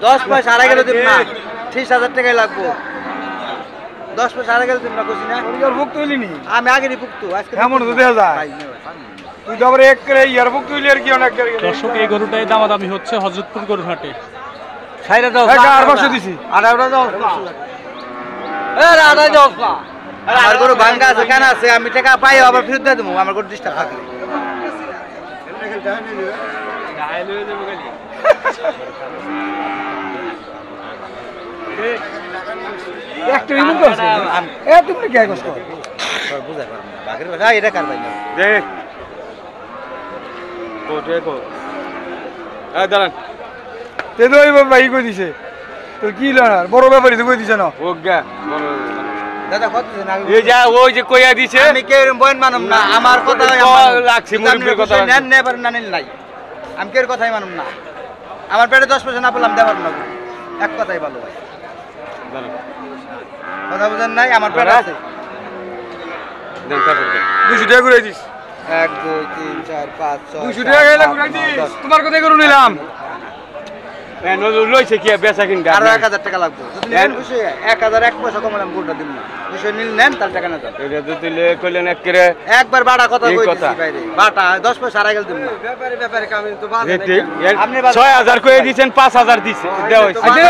10 পয়সা আড়াই গেলে দিব না 30,000 টাকাই লাগবো 10 পয়সা আড়াই গেলে দিব না কইছি না ওর ভুক তুইলি নি আমি আগেরই পুক্তু আজকে এমন তো দেখা যায় তুই তো আবার এক করে ইয়ার ভুক তুইলি আর কি অনেক করে দর্শক এই গরুটাই দামাদামি হচ্ছে হযরতপুর গরুর হাটে। ছাইরা দাও আর 500 দিছি আর ওটা দাও এ আড়াই দাও আমার গরু ভাঙ্গা আছে কেন আছে আমি টাকা পাই আবার ফেরত দিয়ে দেবো আমার গরু ডিস্টার্ব থাকলে একটা রিমুভ করছে এ তুমি কি কষ্ট বুঝা পারো না বাগের ভাষা এটা কার ভাই না দে কোটে কো এ দাঁড়ান তে তো ওই ভাই কই দিছে তো কি লানার বড় ব্যাপারই তো কই দিছে না ও গা বড় দাদা কত দিন আগে এই যা ওই যে কইয়া দিছে আমি কে বইন মানম না আমার কথা লাগছে মুরব্বির কথা নেন নেবার না নিল নাই আমি কে কথাই মানম না আমার পেটে 10 পয়সা না পেলাম দেবার না এক কথাই ভালো ভাই দাঁড়ান কথা বুঝেন নাই আমার পেটে আছে দেন তারপর 200 টাকা করে দিস 1 2 3 4 5 6 200 টাকা গেলে ঘুরাই দিস তোমার কথাই করে নিলাম এ নজর লইছে কি বেচা কিন আরো 1000 টাকা লাগবে যদি নেন খুশি 1000 এক পয়সা কম আমি গোটা দিব না খুশি নিল নেন তার টাকা না দাও এটা তো তুইলে কইলেন এক করে একবার বাড়া কথা এই কই কথা। দিছি বাইরে বাটা 10 পয়সা আড়াই গেল দিব না ব্যাপারে কাম তো বাদ আপনি 6000 কইয়া দিছেন 5000 দিছে দেও হইছে আচ্ছা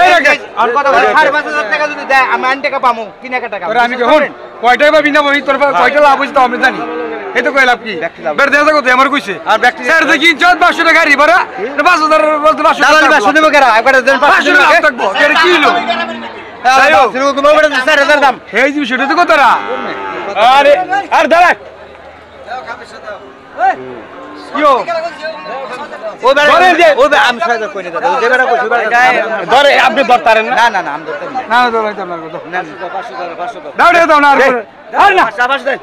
এই রাখে আর কথা বলে 5,500 টাকা যদি দেয় আমি 9 টাকা পামু 3 টাকা তোর আমি কখন কয়টা বা বিনা বই তোর কয়টা লাভ হইছে তো আমি জানি এই তো কই লাভ কি বের দেয়া কত আমার কইছে আর ব্যক্তি স্যার দেখি 500 টাকা গাড়ি ভাড়া 5000 বলতে 500 দালালি বা শুনবো কেরা একবার দেন 500 টাকা থাকবো এর কি হলো তাইও শুরু করব বড় 4000 দাম এই যে সেটা তো কতরা আরে আর দাঁড়া কিও ওই বেড়া ওই আমি 6000 কই না দাদা ওই যে বেড়া কই ওই বেড়া ধরে আপনি ধরতারেন না না না না আমি ধরতে না না তো ভাই তোমার কত না 500 দাও দাও না আর না সাবাস দেন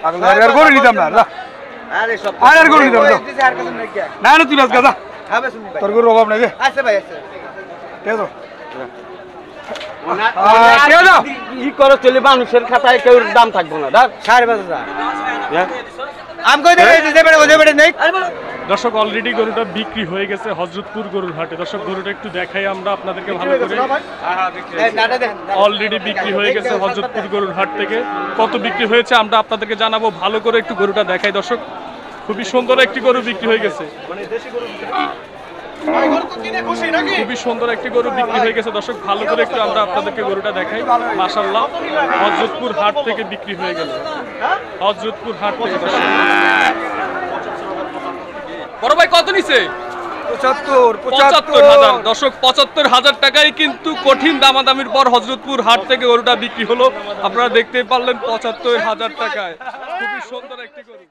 আর গরু নিতাম না আরে সব আর গরু নিতাম আর কিছু নাই কি না না তুই বাস গাদা হবে শুনি ভাই তোর গরু অভাব নাই রে আচ্ছা ভাই আচ্ছা কে দাও ই করে চলে মানুষের খাতায় কেউ দাম থাকবো না দাঁড় 5,500 আমি কই দেই যে বেড়া নেই দর্শক অলরেডি গরুটা বিক্রি হয়ে গেছে হযরতপুর গরুর হাটে। দর্শক গরুটা একটু দেখাই আমরা আপনাদেরকে ভালো করে। এই নাটা দেন অলরেডি বিক্রি হয়ে গেছে হযরতপুর গরুর হাট থেকে। কত বিক্রি হয়েছে আমরা আপনাদেরকে জানাবো। ভালো করে একটু গরুটা দেখাই দর্শক। খুবই সুন্দর একটি গরু বিক্রি হয়ে গেছে। খুবই সুন্দর একটি গরু বিক্রি হয়ে গেছে দর্শক। ভালো করে একটু আমরা আপনাদেরকে গরুটা দেখাই। মাশাআল্লাহ হযরতপুর হাট থেকে বিক্রি হয়ে গেল। হযরতপুর হাট থেকে দর্শক। বড় ভাই কত নিছে? 75,000 দর্শক 75,000 টাকায় কিন্তু কঠিন দামাদামির পর হযরতপুর হাট থেকে গরুটা বিক্রি হলো। আপনারা দেখতেই পারলেন 75,000 টাকায়। খুবই সুন্দর একটি গরু।